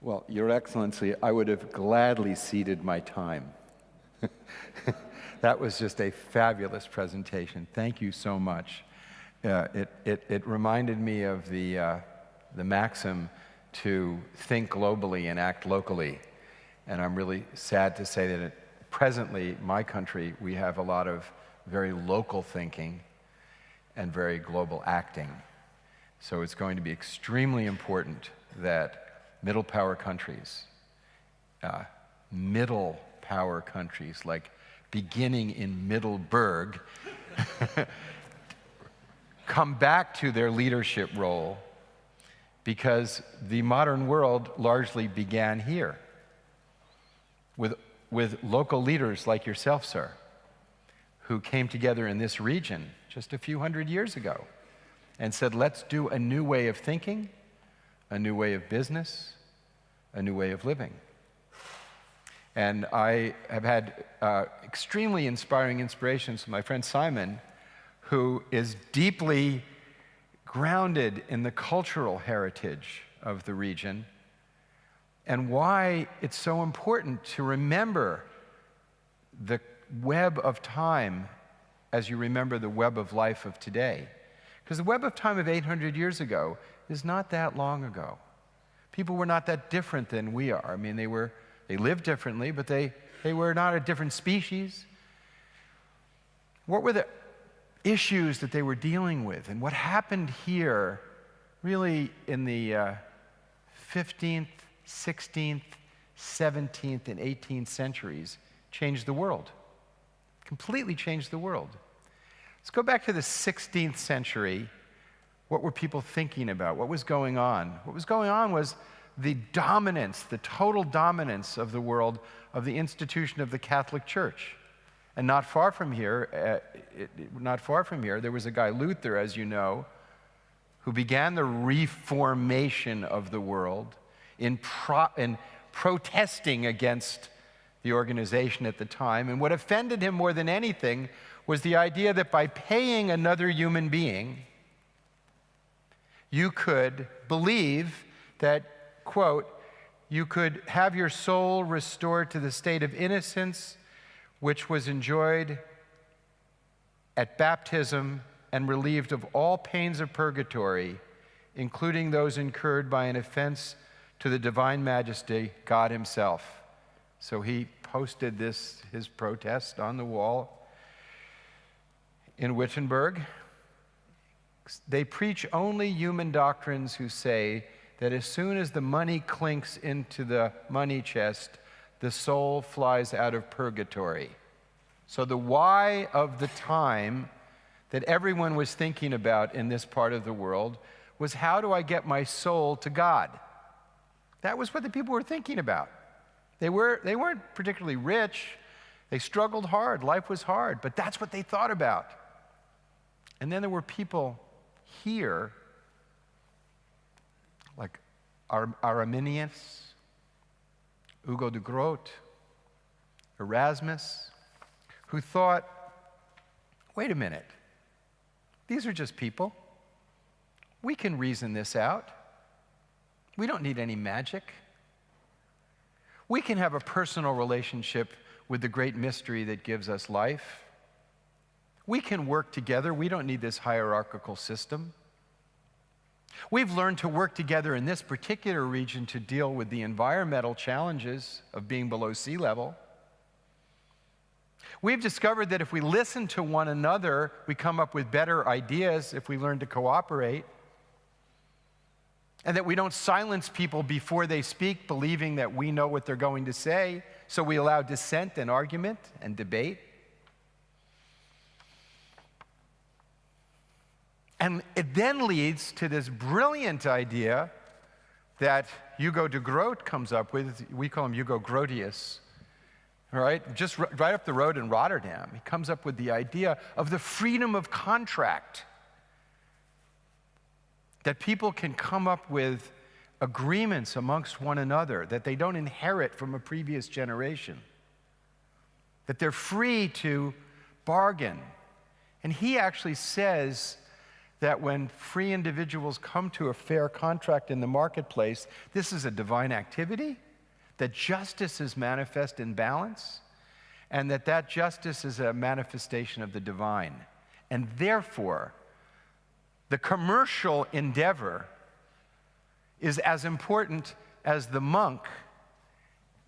Well, Your Excellency, I would have gladly ceded my time. That was just a fabulous presentation. Thank you so much. It reminded me of the maxim to think globally and act locally. And I'm really sad to say that presently, my country, we have a lot of very local thinking and very global acting. So it's going to be extremely important that middle power countries like beginning in Middleburg, come back to their leadership role, because the modern world largely began here with local leaders like yourself, sir, who came together in this region just a few hundred years ago and said, let's do a new way of thinking, a new way of business, a new way of living. And I have had extremely inspiring inspirations from my friend Simon, who is deeply grounded in the cultural heritage of the region, and why it's so important to remember the web of time as you remember the web of life of today. Because the web of time of 800 years ago is not that long ago. People were not that different than we are. I mean, they lived differently, but they were not a different species. What were the issues that they were dealing with? And what happened here really in the 15th, 16th, 17th, and 18th centuries changed the world, completely changed the world. Let's go back to the 16th century. What were people thinking about? What was going on? What was going on was the dominance, the total dominance of the world of the institution of the Catholic Church. And not far from here, there was a guy, Luther, as you know, who began the reformation of the world in protesting against the organization at the time. And what offended him more than anything was the idea that by paying another human being, you could believe that, quote, you could have your soul restored to the state of innocence which was enjoyed at baptism and relieved of all pains of purgatory, including those incurred by an offense to the divine majesty, God himself. So he posted his protest on the wall in Wittenberg. They preach only human doctrines who say that as soon as the money clinks into the money chest, the soul flies out of purgatory. So the why of the time that everyone was thinking about in this part of the world was, how do I get my soul to God? That was what the people were thinking about. They weren't particularly rich. They struggled hard. Life was hard, but that's what they thought about. And then there were people here, like Arminius, Hugo de Groot, Erasmus, who thought, wait a minute, these are just people. We can reason this out. We don't need any magic. We can have a personal relationship with the great mystery that gives us life. We can work together. We don't need this hierarchical system. We've learned to work together in this particular region to deal with the environmental challenges of being below sea level. We've discovered that if we listen to one another, we come up with better ideas if we learn to cooperate. And that we don't silence people before they speak, believing that we know what they're going to say, so we allow dissent and argument and debate. And it then leads to this brilliant idea that Hugo de Groot comes up with. We call him Hugo Grotius, all right? Just right up the road in Rotterdam. He comes up with the idea of the freedom of contract, that people can come up with agreements amongst one another that they don't inherit from a previous generation, that they're free to bargain. And he actually says that when free individuals come to a fair contract in the marketplace, this is a divine activity, that justice is manifest in balance, and that justice is a manifestation of the divine. And therefore, the commercial endeavor is as important as the monk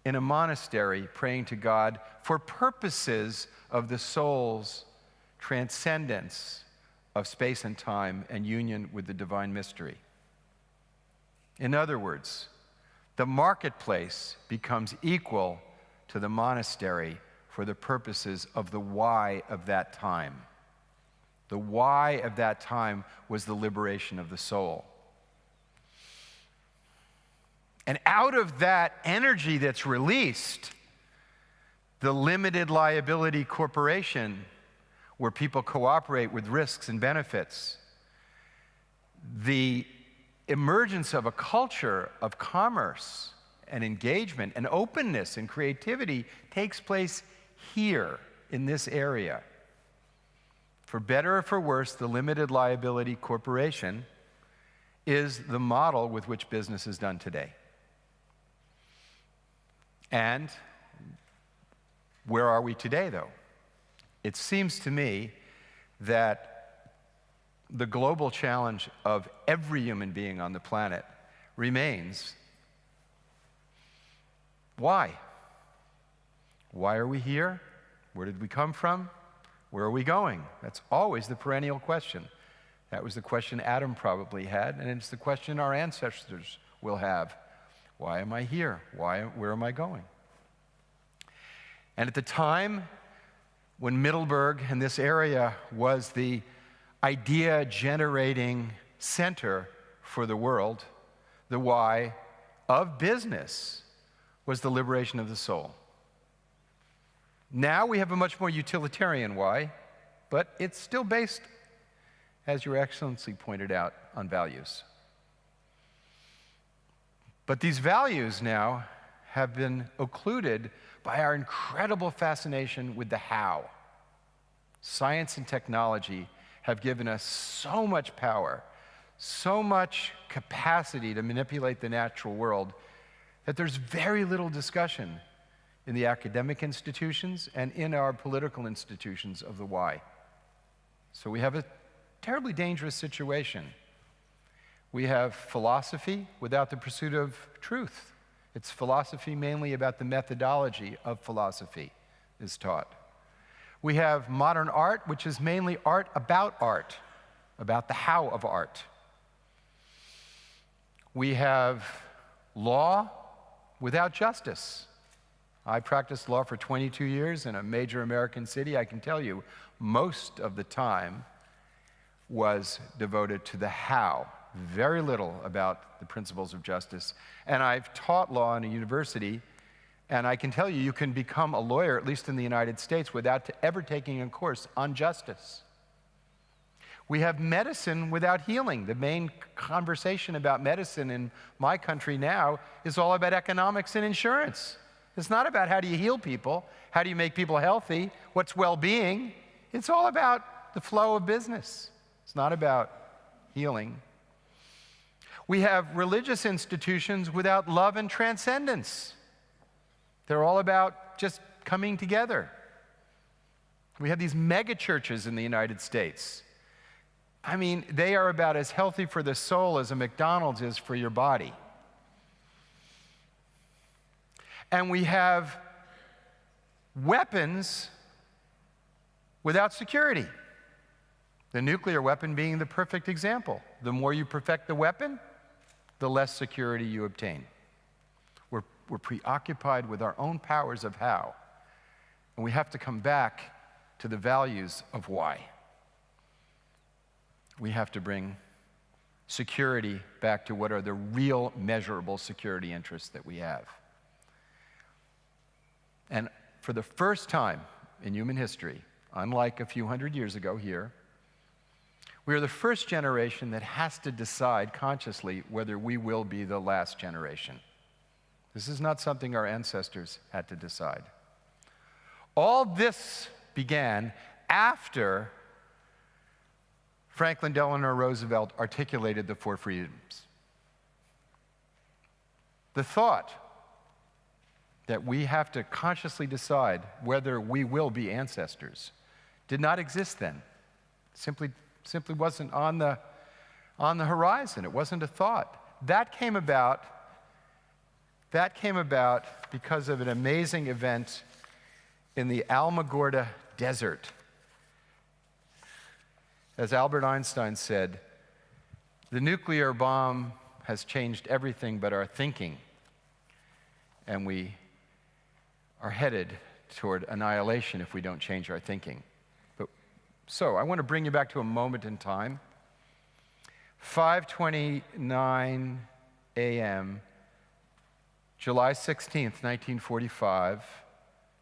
in a monastery praying to God for purposes of the soul's transcendence of space and time and union with the divine mystery. In other words, the marketplace becomes equal to the monastery for the purposes of the why of that time. The why of that time was the liberation of the soul. And out of that energy that's released, the limited liability corporation, where people cooperate with risks and benefits, the emergence of a culture of commerce and engagement and openness and creativity takes place here in this area. For better or for worse, the limited liability corporation is the model with which business is done today. And where are we today, though? It seems to me that the global challenge of every human being on the planet remains: why? Why are we here? Where did we come from? Where are we going? That's always the perennial question. That was the question Adam probably had, and it's the question our ancestors will have. Why am I here? Where am I going? And at the time when Middleburg and this area was the idea-generating center for the world, the why of business was the liberation of the soul. Now we have a much more utilitarian why, but it's still based, as Your Excellency pointed out, on values. But these values now have been occluded by our incredible fascination with the how. Science and technology have given us so much power, so much capacity to manipulate the natural world, that there's very little discussion in the academic institutions and in our political institutions of the why. So we have a terribly dangerous situation. We have philosophy without the pursuit of truth. It's philosophy mainly about the methodology of philosophy is taught. We have modern art, which is mainly art, about the how of art. We have law without justice. I practiced law for 22 years in a major American city. I can tell you, most of the time was devoted to the how. Very little about the principles of justice. And I've taught law in a university, and I can tell you, you can become a lawyer, at least in the United States, without ever taking a course on justice. We have medicine without healing. The main conversation about medicine in my country now is all about economics and insurance. It's not about how do you heal people, how do you make people healthy, what's well-being. It's all about the flow of business. It's not about healing. We have religious institutions without love and transcendence. They're all about just coming together. We have these mega churches in the United States. I mean, they are about as healthy for the soul as a McDonald's is for your body. And we have weapons without security. The nuclear weapon being the perfect example. The more you perfect the weapon, the less security you obtain. We're preoccupied with our own powers of how, and we have to come back to the values of why. We have to bring security back to what are the real measurable security interests that we have. And for the first time in human history, unlike a few hundred years ago here, we are the first generation that has to decide consciously whether we will be the last generation. This is not something our ancestors had to decide. All this began after Franklin Delano Roosevelt articulated the four freedoms. The thought that we have to consciously decide whether we will be ancestors did not exist then. Simply wasn't on the horizon. It wasn't a thought. That came about because of an amazing event in the Alamogordo Desert. As Albert Einstein said, the nuclear bomb has changed everything but our thinking, and we are headed toward annihilation if we don't change our thinking. So I want to bring you back to a moment in time. 5:29 a.m., July 16th, 1945,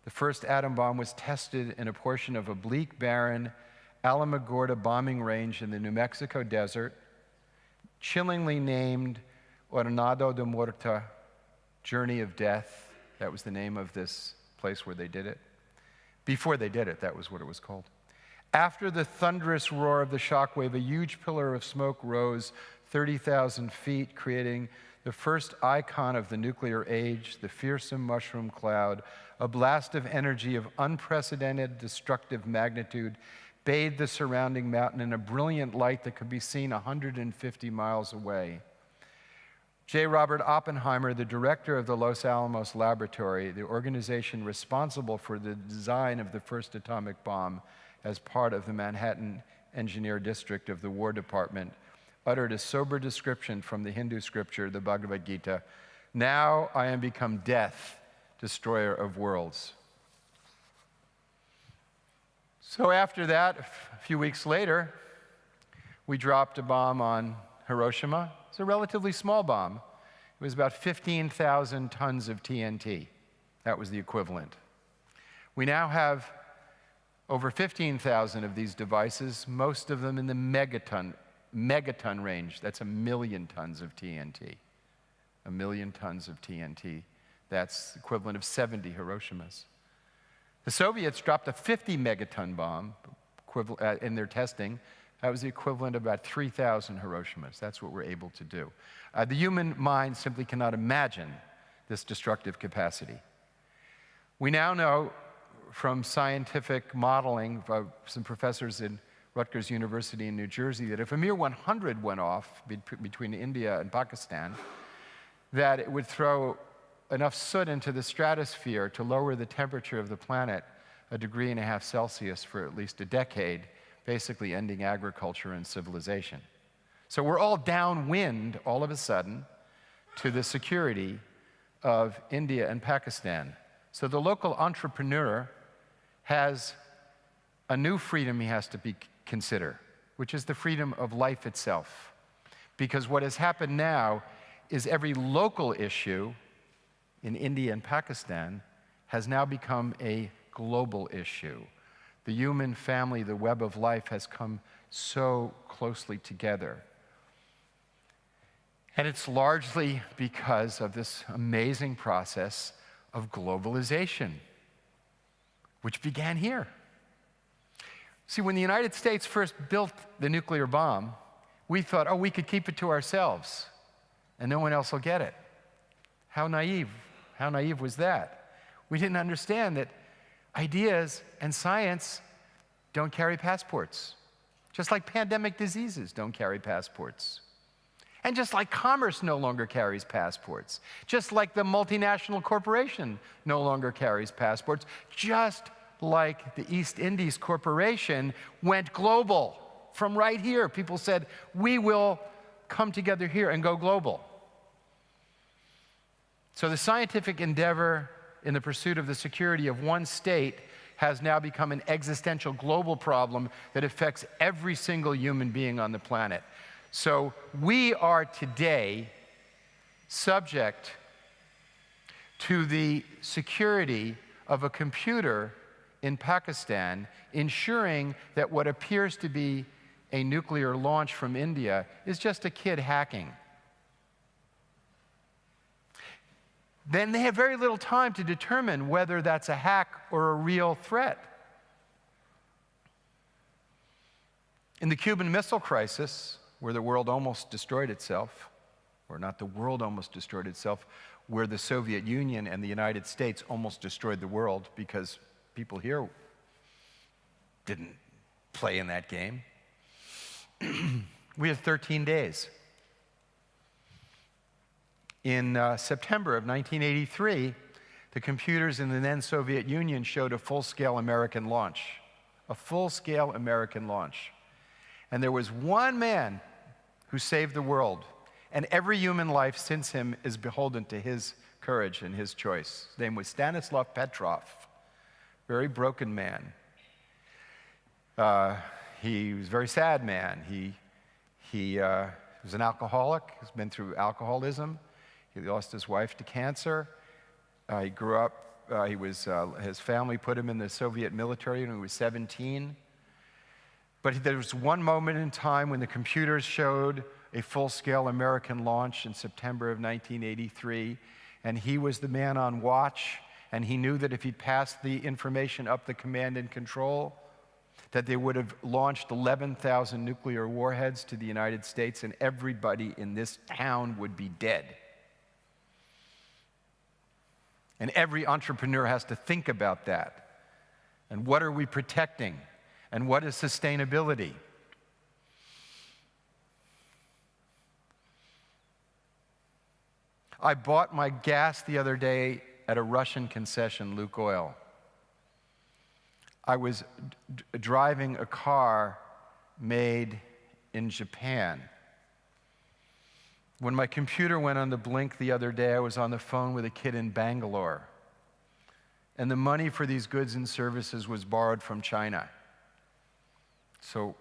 the first atom bomb was tested in a portion of a bleak, barren Alamogordo bombing range in the New Mexico desert, chillingly named Jornada de Muerte, Journey of Death. That was the name of this place where they did it. Before they did it, that was what it was called. After the thunderous roar of the shockwave, a huge pillar of smoke rose 30,000 feet, creating the first icon of the nuclear age, the fearsome mushroom cloud. A blast of energy of unprecedented destructive magnitude bathed the surrounding mountain in a brilliant light that could be seen 150 miles away. J. Robert Oppenheimer, the director of the Los Alamos Laboratory, the organization responsible for the design of the first atomic bomb as part of the Manhattan Engineer District of the War Department, uttered a sober description from the Hindu scripture, the Bhagavad Gita: "Now I am become death, destroyer of worlds." So after that, a few weeks later, we dropped a bomb on Hiroshima. It's a relatively small bomb. It was about 15,000 tons of TNT. That was the equivalent. We now have over 15,000 of these devices, most of them in the megaton range. That's 1 million tons of TNT. 1 million tons of TNT. That's the equivalent of 70 Hiroshimas. The Soviets dropped a 50 megaton bomb in their testing. That was the equivalent of about 3,000 Hiroshimas. That's what we're able to do. The human mind simply cannot imagine this destructive capacity. We now know from scientific modeling of some professors in Rutgers University in New Jersey that if a mere 100 went off between India and Pakistan, that it would throw enough soot into the stratosphere to lower the temperature of the planet 1.5 degrees Celsius for at least a decade, basically ending agriculture and civilization. So we're all downwind all of a sudden to the security of India and Pakistan. So the local entrepreneur has a new freedom he has to consider, which is the freedom of life itself. Because what has happened now is every local issue in India and Pakistan has now become a global issue. The human family, the web of life, has come so closely together. And it's largely because of this amazing process of globalization, which began here. See, when the United States first built the nuclear bomb, we thought, oh, we could keep it to ourselves, and no one else will get it. How naive was that? We didn't understand that ideas and science don't carry passports, just like pandemic diseases don't carry passports. And just like commerce no longer carries passports, just like the multinational corporation no longer carries passports, just like the East Indies Corporation went global from right here. People said, we will come together here and go global. So the scientific endeavor in the pursuit of the security of one state has now become an existential global problem that affects every single human being on the planet. So we are today subject to the security of a computer in Pakistan, ensuring that what appears to be a nuclear launch from India is just a kid hacking. Then they have very little time to determine whether that's a hack or a real threat. In the Cuban Missile Crisis, where the world almost destroyed itself, or not the world almost destroyed itself, where the Soviet Union and the United States almost destroyed the world because people here didn't play in that game. We had 13 days. In September of 1983, the computers in the then Soviet Union showed a full-scale American launch. A full-scale American launch. And there was one man who saved the world, and every human life since him is beholden to his courage and his choice. His name was Stanislav Petrov, very broken man. He was a very sad man. He was an alcoholic. He's been through alcoholism. He lost his wife to cancer. He grew up, his family put him in the Soviet military when he was 17. But there was one moment in time when the computers showed a full-scale American launch in September of 1983, and he was the man on watch, and he knew that if he'd passed the information up the command and control, that they would have launched 11,000 nuclear warheads to the United States, and everybody in this town would be dead. And every entrepreneur has to think about that. And what are we protecting? And what is sustainability? I bought my gas the other day at a Russian concession, Lukoil. I was driving a car made in Japan. When my computer went on the blink the other day, I was on the phone with a kid in Bangalore. And the money for these goods and services was borrowed from China. So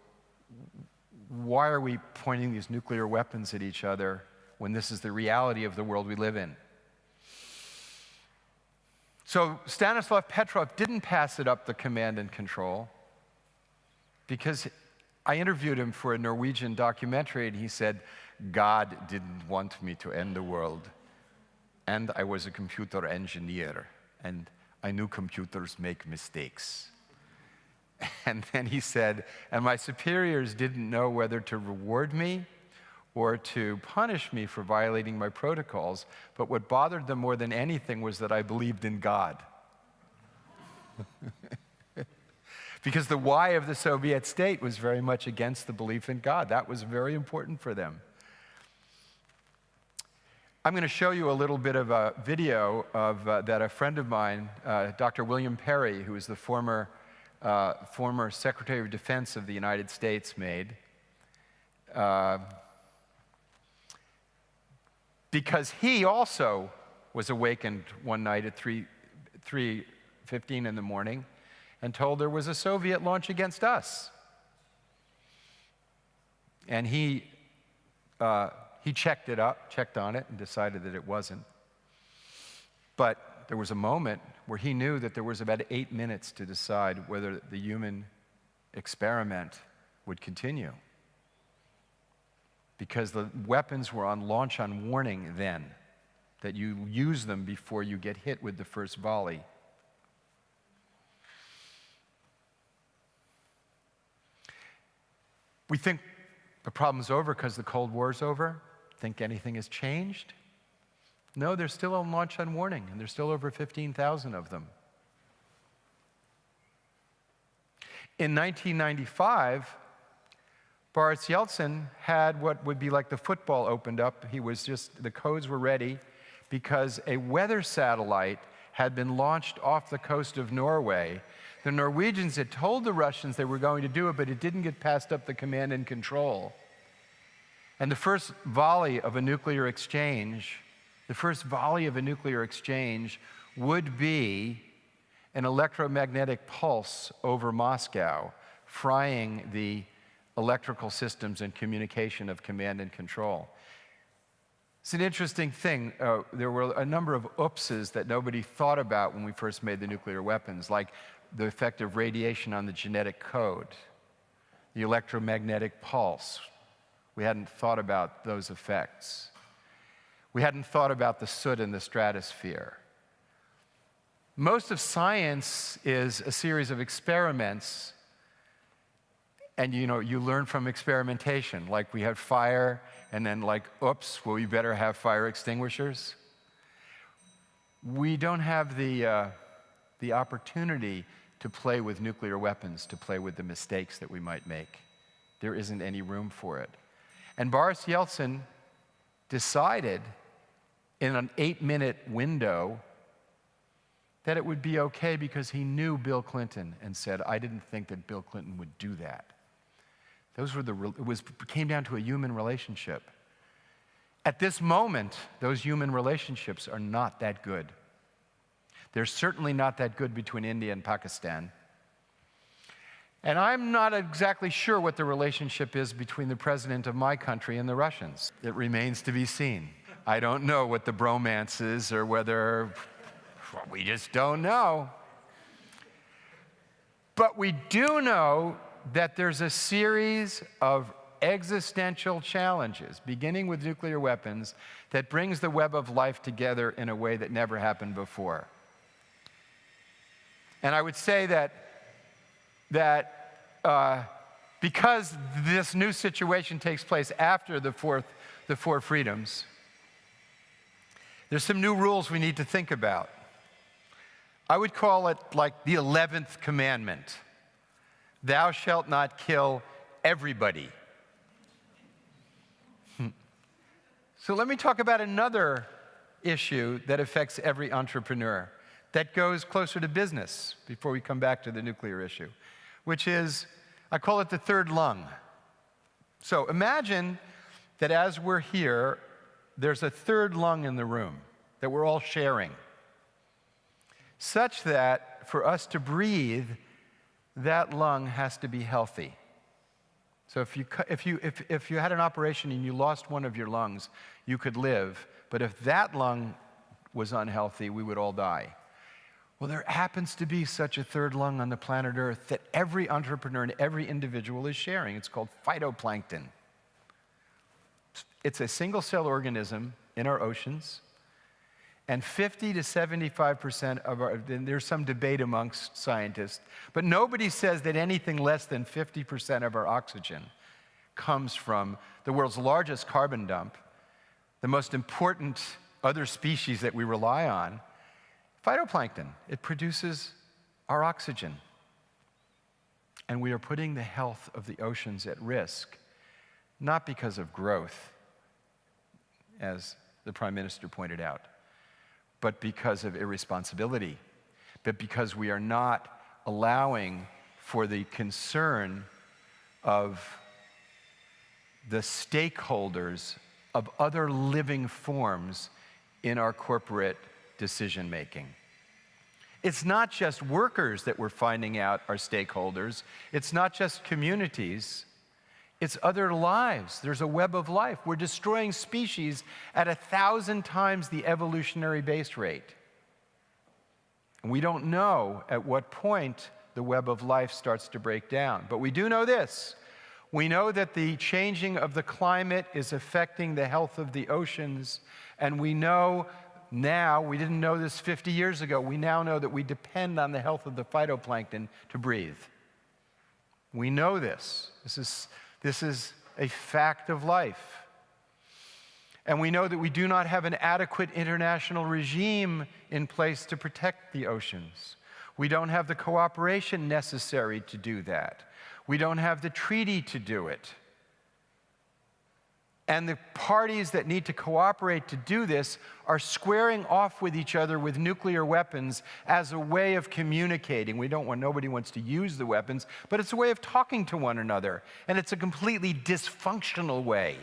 why are we pointing these nuclear weapons at each other when this is the reality of the world we live in? So Stanislav Petrov didn't pass it up the command and control because I interviewed him for a Norwegian documentary, and he said, God didn't want me to end the world, and I was a computer engineer, and I knew computers make mistakes. And then he said, and my superiors didn't know whether to reward me or to punish me for violating my protocols, but what bothered them more than anything was that I believed in God. Because the why of the Soviet state was very much against the belief in God. That was very important for them. I'm going to show you a little bit of a video of that a friend of mine, Dr. William Perry, who is the former Secretary of Defense of the United States, made. Because he also was awakened one night at 3:15 in the morning and told there was a Soviet launch against us. And he checked on it, and decided that it wasn't. But there was a moment where he knew that there was about 8 minutes to decide whether the human experiment would continue. Because the weapons were on launch on warning then, that you use them before you get hit with the first volley. We think the problem's over because the Cold War's over. Think anything has changed? No, they're still on launch on warning, and there's still over 15,000 of them. In 1995, Boris Yeltsin had what would be like the football opened up. The codes were ready because a weather satellite had been launched off the coast of Norway. The Norwegians had told the Russians they were going to do it, but it didn't get passed up the command and control. And the first volley of a nuclear exchange would be an electromagnetic pulse over Moscow, frying the electrical systems and communication of command and control. It's an interesting thing. There were a number of oopses that nobody thought about when we first made the nuclear weapons, like the effect of radiation on the genetic code, the electromagnetic pulse. We hadn't thought about those effects. We hadn't thought about the soot in the stratosphere. Most of science is a series of experiments, And you learn from experimentation. Like we had fire, and then oops, well, we better have fire extinguishers. We don't have the opportunity to play with nuclear weapons, to play with the mistakes that we might make. There isn't any room for it. And Boris Yeltsin decided in an 8-minute window that it would be okay because he knew Bill Clinton and said, I didn't think that Bill Clinton would do that. It came down to a human relationship. At this moment, those human relationships are not that good. They're certainly not that good between India and Pakistan. And I'm not exactly sure what the relationship is between the president of my country and the Russians. It remains to be seen. I don't know what the bromance is or whether, we just don't know. But we do know that there's a series of existential challenges, beginning with nuclear weapons, that brings the web of life together in a way that never happened before. And I would say that because this new situation takes place after the four freedoms, there's some new rules we need to think about. I would call it like the 11th commandment. Thou shalt not kill everybody. So let me talk about another issue that affects every entrepreneur that goes closer to business before we come back to the nuclear issue, which is, I call it the third lung. So imagine that as we're here, there's a third lung in the room that we're all sharing, such that for us to breathe, that lung has to be healthy. So if you had an operation and you lost one of your lungs, you could live. But if that lung was unhealthy, we would all die. Well, there happens to be such a third lung on the planet Earth that every entrepreneur and every individual is sharing. It's called phytoplankton. It's a single-cell organism in our oceans. And 50 to 75% of there's some debate amongst scientists, but nobody says that anything less than 50% of our oxygen comes from the world's largest carbon dump, the most important other species that we rely on, phytoplankton. It produces our oxygen. And we are putting the health of the oceans at risk, not because of growth, as the Prime Minister pointed out, but because of irresponsibility, but because we are not allowing for the concern of the stakeholders of other living forms in our corporate decision-making. It's not just workers that we're finding out are stakeholders. It's not just communities. It's other lives. There's a web of life. We're destroying species at 1,000 times the evolutionary base rate. And we don't know at what point the web of life starts to break down. But we do know this. We know that the changing of the climate is affecting the health of the oceans. And we know now, we didn't know this 50 years ago, we now know that we depend on the health of the phytoplankton to breathe. We know this. This is a fact of life. And we know that we do not have an adequate international regime in place to protect the oceans. We don't have the cooperation necessary to do that. We don't have the treaty to do it. And the parties that need to cooperate to do this are squaring off with each other with nuclear weapons as a way of communicating. Nobody wants to use the weapons, but it's a way of talking to one another. And it's a completely dysfunctional way.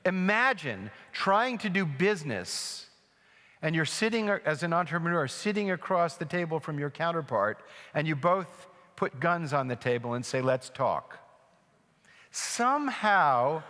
Imagine trying to do business and you're sitting, as an entrepreneur, sitting across the table from your counterpart, and you both put guns on the table and say, let's talk. Somehow,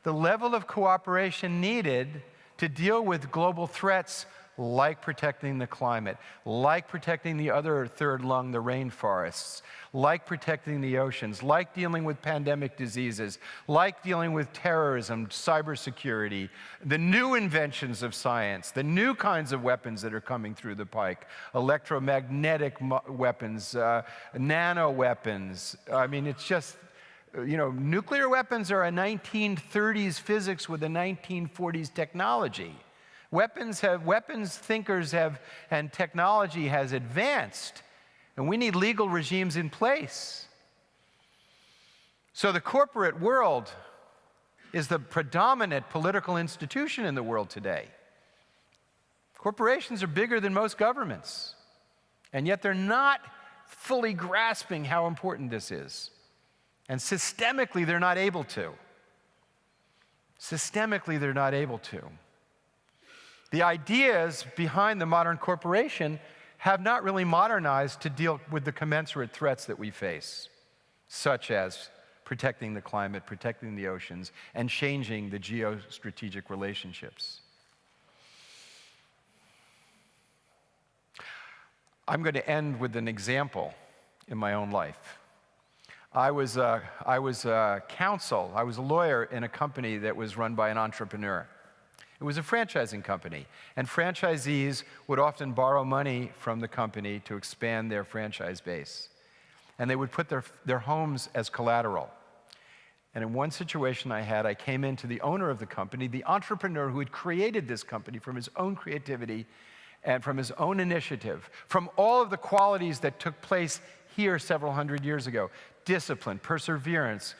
the level of cooperation needed to deal with global threats like protecting the climate, like protecting the other third lung, the rainforests, like protecting the oceans, like dealing with pandemic diseases, like dealing with terrorism, cybersecurity, the new inventions of science, the new kinds of weapons that are coming through the pike, electromagnetic weapons, nano weapons. I mean, it's just Nuclear weapons are a 1930s physics with a 1940s technology. Weapons thinkers have, and technology has advanced, and we need legal regimes in place. So the corporate world is the predominant political institution in the world today. Corporations are bigger than most governments, and yet they're not fully grasping how important this is. And systemically, they're not able to. Systemically, they're not able to. The ideas behind the modern corporation have not really modernized to deal with the commensurate threats that we face, such as protecting the climate, protecting the oceans, and changing the geostrategic relationships. I'm going to end with an example in my own life. I was a lawyer in a company that was run by an entrepreneur. It was a franchising company, and franchisees would often borrow money from the company to expand their franchise base. And they would put their homes as collateral. And in one situation I came into the owner of the company, the entrepreneur who had created this company from his own creativity and from his own initiative, from all of the qualities that took place here several hundred years ago: discipline, perseverance,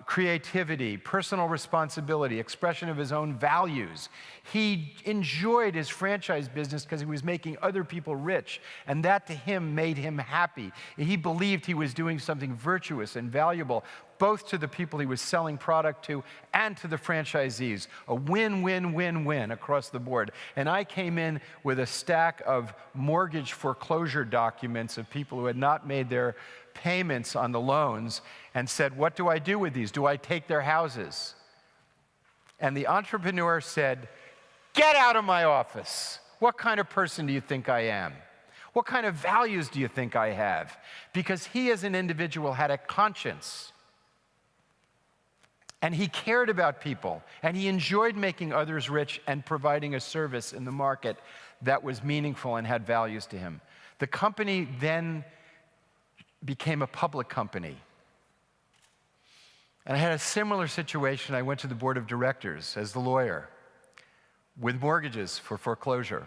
creativity, personal responsibility, expression of his own values. He enjoyed his franchise business because he was making other people rich, and that to him made him happy. He believed he was doing something virtuous and valuable, both to the people he was selling product to and to the franchisees. A win-win-win-win across the board. And I came in with a stack of mortgage foreclosure documents of people who had not made their payments on the loans and said, what do I do with these? Do I take their houses? And the entrepreneur said, get out of my office. What kind of person do you think I am? What kind of values do you think I have? Because he as an individual had a conscience. And he cared about people, and he enjoyed making others rich and providing a service in the market that was meaningful and had values to him. The company then became a public company. And I had a similar situation. I went to the board of directors as the lawyer with mortgages for foreclosure.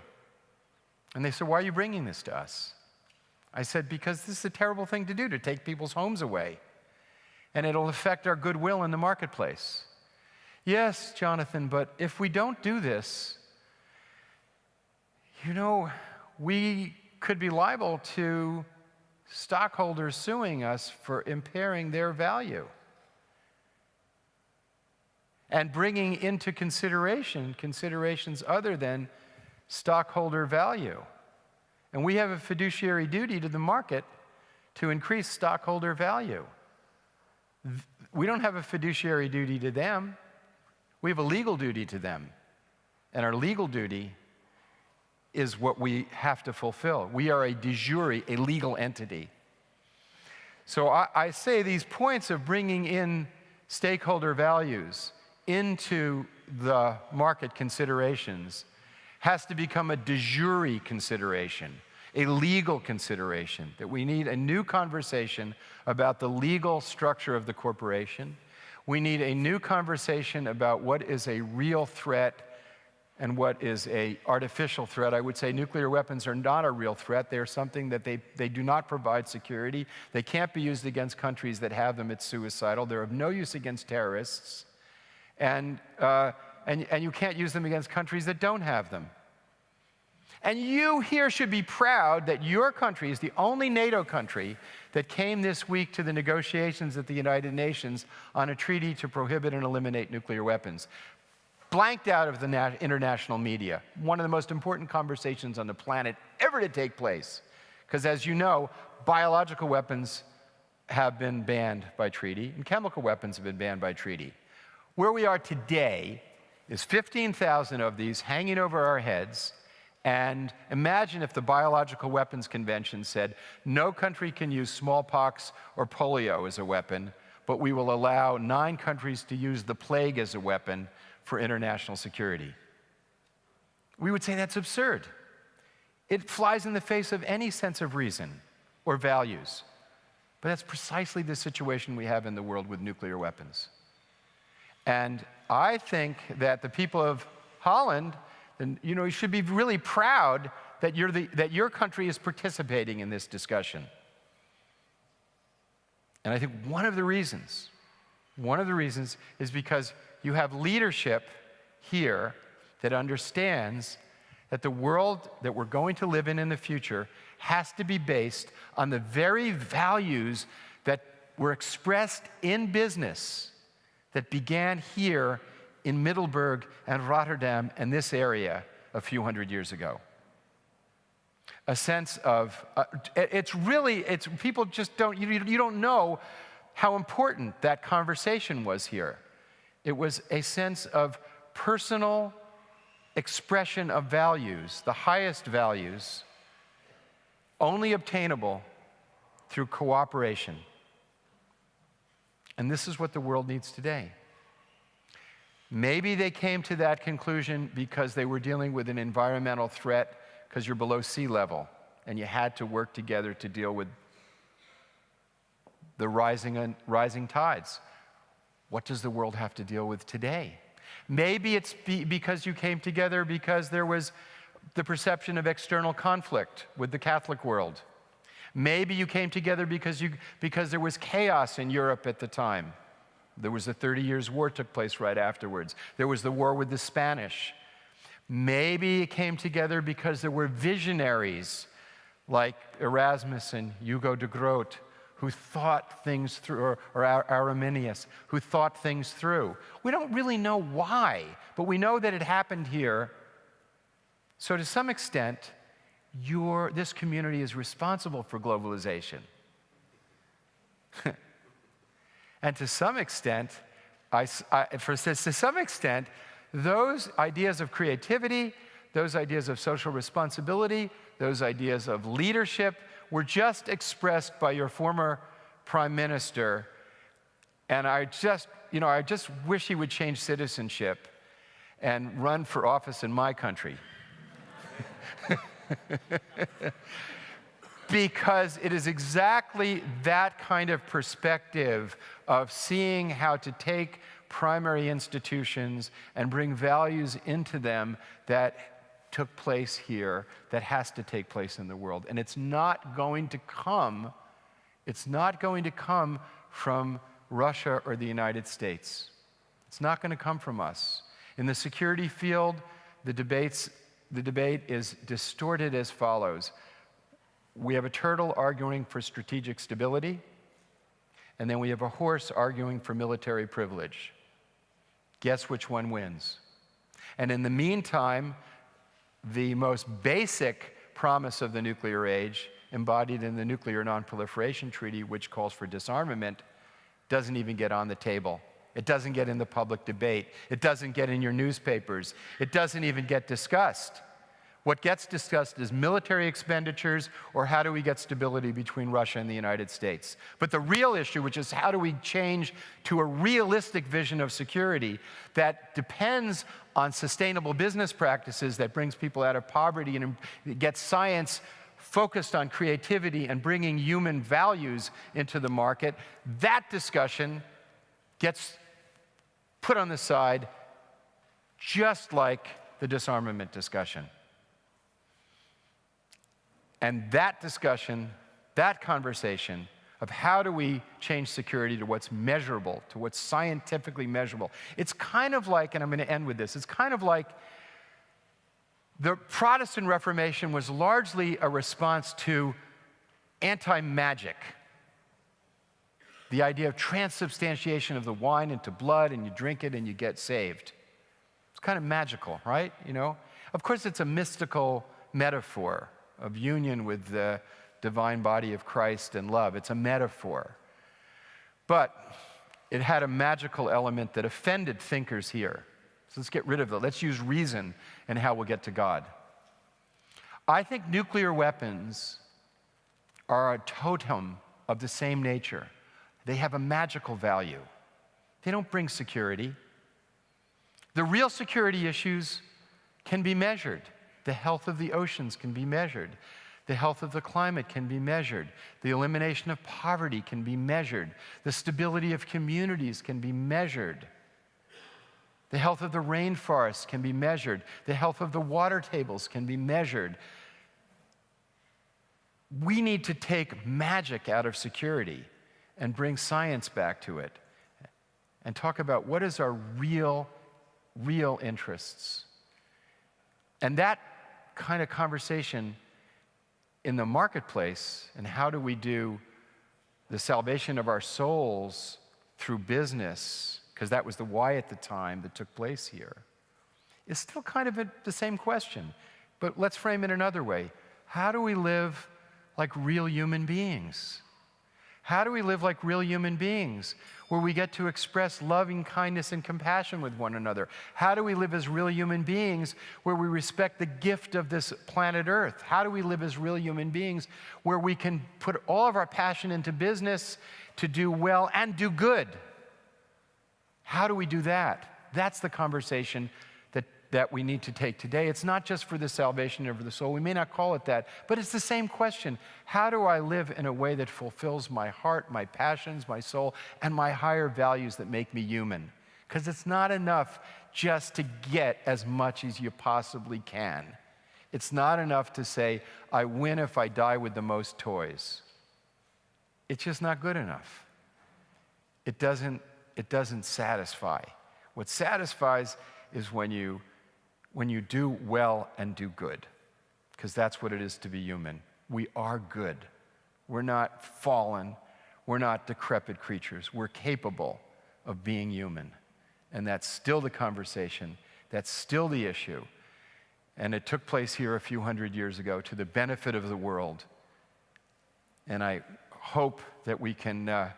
And they said, why are you bringing this to us? I said, because this is a terrible thing to do, to take people's homes away. And it'll affect our goodwill in the marketplace. Yes, Jonathan, but if we don't do this, we could be liable to stockholders suing us for impairing their value and bringing into considerations other than stockholder value. And we have a fiduciary duty to the market to increase stockholder value. We don't have a fiduciary duty to them. We have a legal duty to them. And our legal duty is what we have to fulfill. We are a de jure, a legal entity. So I say these points of bringing in stakeholder values into the market considerations has to become a de jure consideration, a legal consideration, that we need a new conversation about the legal structure of the corporation. We need a new conversation about what is a real threat and what is an artificial threat. I would say nuclear weapons are not a real threat. They are something that they do not provide security. They can't be used against countries that have them. It's suicidal. They're of no use against terrorists. And you can't use them against countries that don't have them. And you here should be proud that your country is the only NATO country that came this week to the negotiations at the United Nations on a treaty to prohibit and eliminate nuclear weapons. Blanked out of the international media. One of the most important conversations on the planet ever to take place. Because as you know, biological weapons have been banned by treaty, and chemical weapons have been banned by treaty. Where we are today is 15,000 of these hanging over our heads. And imagine if the Biological Weapons Convention said, no country can use smallpox or polio as a weapon, but we will allow 9 countries to use the plague as a weapon for international security. We would say that's absurd. It flies in the face of any sense of reason or values. But that's precisely the situation we have in the world with nuclear weapons. And I think that the people of Holland, you should be really proud that your country is participating in this discussion. And I think one of the reasons is because you have leadership here that understands that the world that we're going to live in the future has to be based on the very values that were expressed in business that began here in Middleburg and Rotterdam and this area a few hundred years ago. A sense of, people just you don't know how important that conversation was here. It was a sense of personal expression of values, the highest values, only obtainable through cooperation. And this is what the world needs today. Maybe they came to that conclusion because they were dealing with an environmental threat because you're below sea level and you had to work together to deal with the rising tides. What does the world have to deal with today? Maybe it's because you came together because there was the perception of external conflict with the Catholic world. Maybe you came together because there was chaos in Europe at the time. There was the 30 Years' War took place right afterwards. There was the war with the Spanish. Maybe it came together because there were visionaries like Erasmus and Hugo de Groot who thought things through, or Arminius, who thought things through. We don't really know why, but we know that it happened here. So to some extent, this community is responsible for globalization. And to some extent, those ideas of creativity, those ideas of social responsibility, those ideas of leadership were just expressed by your former prime minister. And I just wish he would change citizenship and run for office in my country. Because it is exactly that kind of perspective of seeing how to take primary institutions and bring values into them that took place here, that has to take place in the world. And it's not going to come from Russia or the United States. It's not going to come from us. In the security field, the debate is distorted as follows. We have a turtle arguing for strategic stability, and then we have a horse arguing for military privilege. Guess which one wins? And in the meantime, the most basic promise of the nuclear age, embodied in the Nuclear Non-Proliferation Treaty, which calls for disarmament, doesn't even get on the table. It doesn't get in the public debate. It doesn't get in your newspapers. It doesn't even get discussed. What gets discussed is military expenditures or how do we get stability between Russia and the United States. But the real issue, which is how do we change to a realistic vision of security that depends on sustainable business practices that brings people out of poverty and gets science focused on creativity and bringing human values into the market, that discussion gets put on the side just like the disarmament discussion. And that discussion, that conversation of how do we change security to what's measurable, to what's scientifically measurable, it's kind of like, and I'm going to end with this, it's kind of like the Protestant Reformation was largely a response to anti-magic. The idea of transubstantiation of the wine into blood, and you drink it and you get saved. It's kind of magical, right? Of course, it's a mystical metaphor of union with the divine body of Christ and love. It's a metaphor. But it had a magical element that offended thinkers here. So let's get rid of it. Let's use reason and how we'll get to God. I think nuclear weapons are a totem of the same nature. They have a magical value. They don't bring security. The real security issues can be measured. The health of the oceans can be measured. The health of the climate can be measured. The elimination of poverty can be measured. The stability of communities can be measured. The health of the rainforests can be measured. The health of the water tables can be measured. We need to take magic out of security and bring science back to it and talk about what is our real interests. And that kind of conversation in the marketplace, and how do we do the salvation of our souls through business, because that was the why at the time that took place here, is still kind of the same question. But let's frame it another way. How do we live like real human beings? How do we live like real human beings, where we get to express loving kindness and compassion with one another? How do we live as real human beings, where we respect the gift of this planet Earth? How do we live as real human beings, where we can put all of our passion into business to do well and do good? How do we do that? That's the conversation that we need to take today. It's not just for the salvation of the soul. We may not call it that, but it's the same question. How do I live in a way that fulfills my heart, my passions, my soul, and my higher values that make me human? Because it's not enough just to get as much as you possibly can. It's not enough to say, I win if I die with the most toys. It's just not good enough. It doesn't satisfy. What satisfies is when you do well and do good, because that's what it is to be human. We are good. We're not fallen. We're not decrepit creatures. We're capable of being human. And that's still the conversation. That's still the issue. And it took place here a few hundred years ago to the benefit of the world. And I hope that we can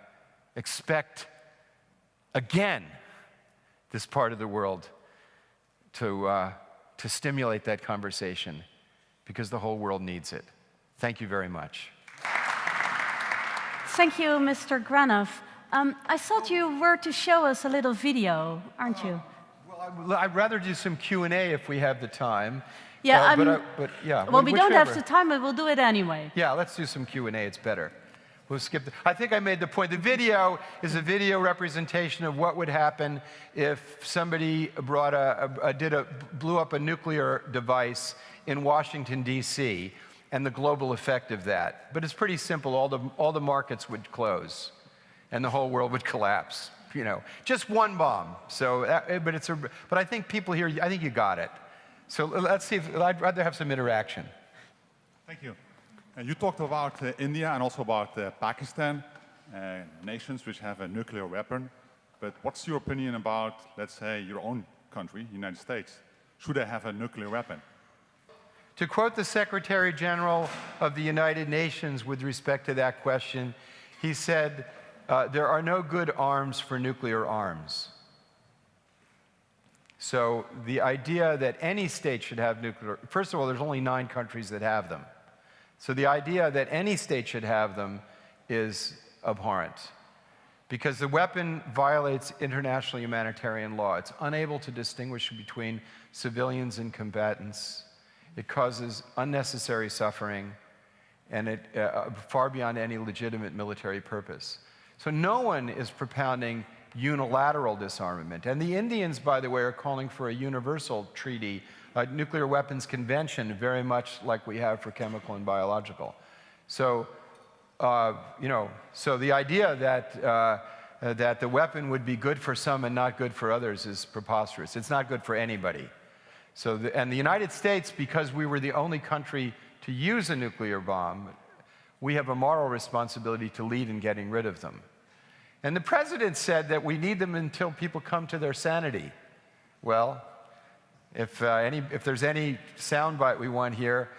expect again this part of the world to stimulate that conversation, because the whole world needs it. Thank you very much. Thank you, Mr. Granoff. I thought you were to show us a little video, aren't you? Well, I'd rather do some Q&A if we have the time. Yeah, but yeah. Well, we don't have the time, but we'll do it anyway. Yeah, let's do some Q&A. It's better. We'll skip I think I made the point. The video is a video representation of what would happen if somebody blew up a nuclear device in Washington, D.C., and the global effect of that. But it's pretty simple. All the markets would close, and the whole world would collapse. You know, just one bomb. So, but I think people here, I think you got it. So let's see. I'd rather have some interaction. Thank you. You talked about India and also about Pakistan, nations which have a nuclear weapon. But what's your opinion about, let's say, your own country, the United States? Should they have a nuclear weapon? To quote the Secretary General of the United Nations with respect to that question, he said, there are no good arms for nuclear arms. So the idea that any state should have nuclear, first of all, there's only 9 countries that have them. So the idea that any state should have them is abhorrent, because the weapon violates international humanitarian law. It's unable to distinguish between civilians and combatants. It causes unnecessary suffering, and it far beyond any legitimate military purpose. So no one is propounding unilateral disarmament. And the Indians, by the way, are calling for a universal treaty, a nuclear weapons convention, very much like we have for chemical and biological. So, so the idea that the weapon would be good for some and not good for others is preposterous. It's not good for anybody. So, and the United States, because we were the only country to use a nuclear bomb, we have a moral responsibility to lead in getting rid of them. And the president said that we need them until people come to their sanity. Well, if there's any soundbite we want here,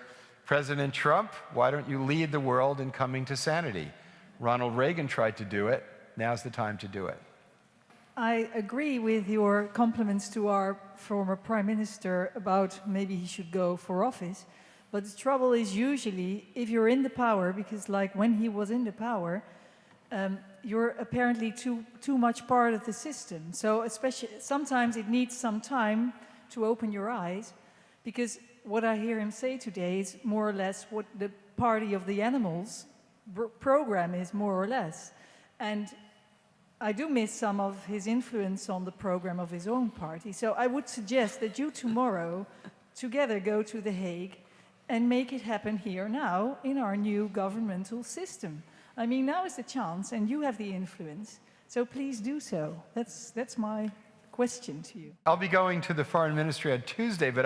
President Trump, why don't you lead the world in coming to sanity? Ronald Reagan tried to do it. Now's the time to do it. I agree with your compliments to our former Prime Minister about maybe he should go for office. But the trouble is usually if you're in the power, because like when he was in the power, you're apparently too much part of the system. So especially sometimes it needs some time to open your eyes, because what I hear him say today is more or less what the party of the animals program is, more or less. And I do miss some of his influence on the program of his own party. So I would suggest that you tomorrow together go to The Hague and make it happen here now in our new governmental system. I mean, now is the chance, and you have the influence. So please do so. That's my question to you. I'll be going to the foreign ministry on Tuesday, but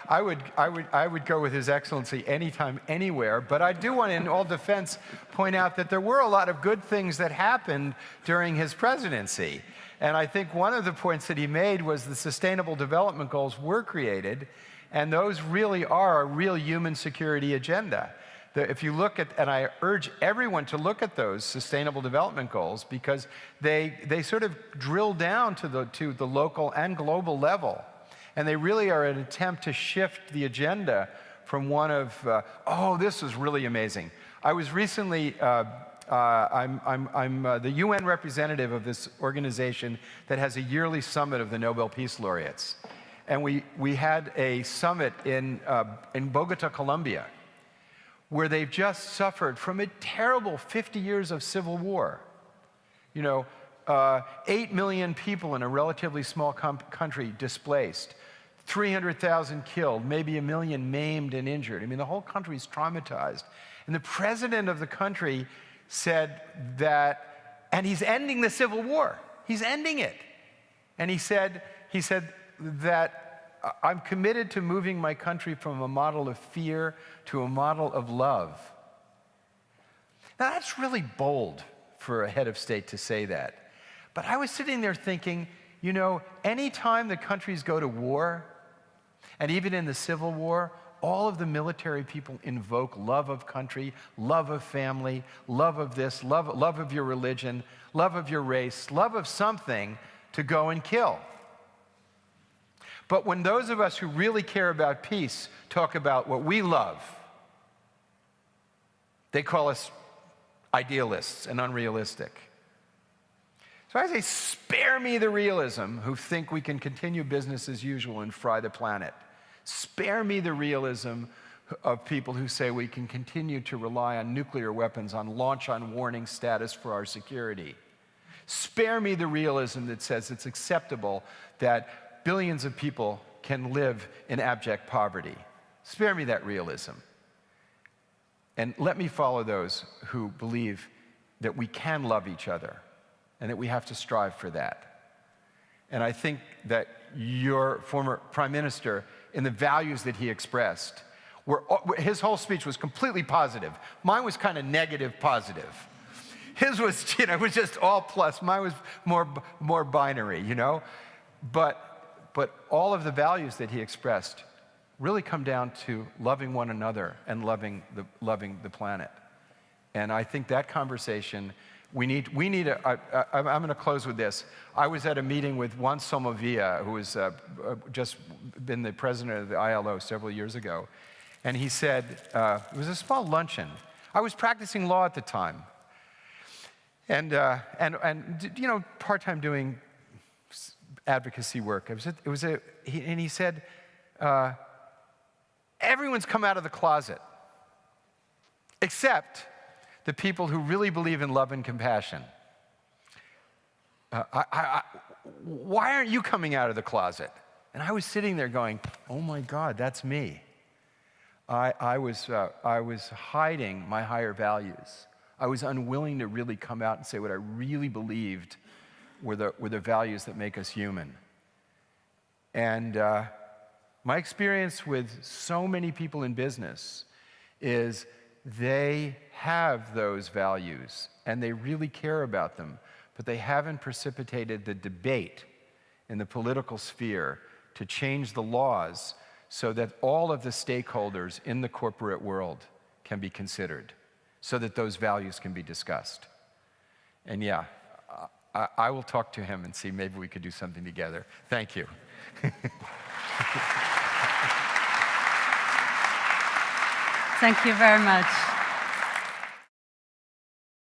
I would go with His Excellency anytime, anywhere. But I do want, in all defense, point out that there were a lot of good things that happened during his presidency. And I think one of the points that he made was the Sustainable Development Goals were created, and those really are a real human security agenda. If you look at, and I urge everyone to look at those Sustainable Development Goals, because they sort of drill down to the local and global level. And they really are an attempt to shift the agenda from one of, oh, this is really amazing. I was recently, I'm the UN representative of this organization that has a yearly summit of the Nobel Peace Laureates. And we had a summit in Bogota, Colombia, where they've just suffered from a terrible 50 years of civil war. You know, 8 million people in a relatively small country displaced, 300,000 killed, maybe 1 million maimed and injured. I mean, the whole country's traumatized. And the president of the country said that, and he's ending the civil war. He's ending it. And he said that I'm committed to moving my country from a model of fear to a model of love. Now, that's really bold for a head of state to say that. But I was sitting there thinking, you know, anytime the countries go to war, and even in the Civil War, all of the military people invoke love of country, love of family, love of this, love of your religion, love of your race, love of something to go and kill. But when those of us who really care about peace talk about what we love, they call us idealists and unrealistic. So I say, spare me the realism who think we can continue business as usual and fry the planet. Spare me the realism of people who say we can continue to rely on nuclear weapons, on launch on warning status for our security. Spare me the realism that says it's acceptable that billions of people can live in abject poverty. Spare me that realism. And let me follow those who believe that we can love each other and that we have to strive for that. And I think that your former prime minister, in the values that he expressed, his whole speech was completely positive. Mine was kind of negative positive. His was, you know, was just all plus. Mine was more binary, you know. But all of the values that he expressed really come down to loving one another and loving the planet. And I think that conversation, I'm going to close with this. I was at a meeting with Juan Somovia, who was just been the president of the ILO several years ago. And he said, it was a small luncheon. I was practicing law at the time. And you know, part-time doing advocacy work. And he said, everyone's come out of the closet, except the people who really believe in love and compassion. Why aren't you coming out of the closet? And I was sitting there going, oh my God, that's me. I was hiding my higher values. I was unwilling to really come out and say what I really believed were the values that make us human. And my experience with so many people in business is they have those values and they really care about them, but they haven't precipitated the debate in the political sphere to change the laws so that all of the stakeholders in the corporate world can be considered, so that those values can be discussed. And yeah, I will talk to him and see maybe we could do something together. Thank you. Thank you very much.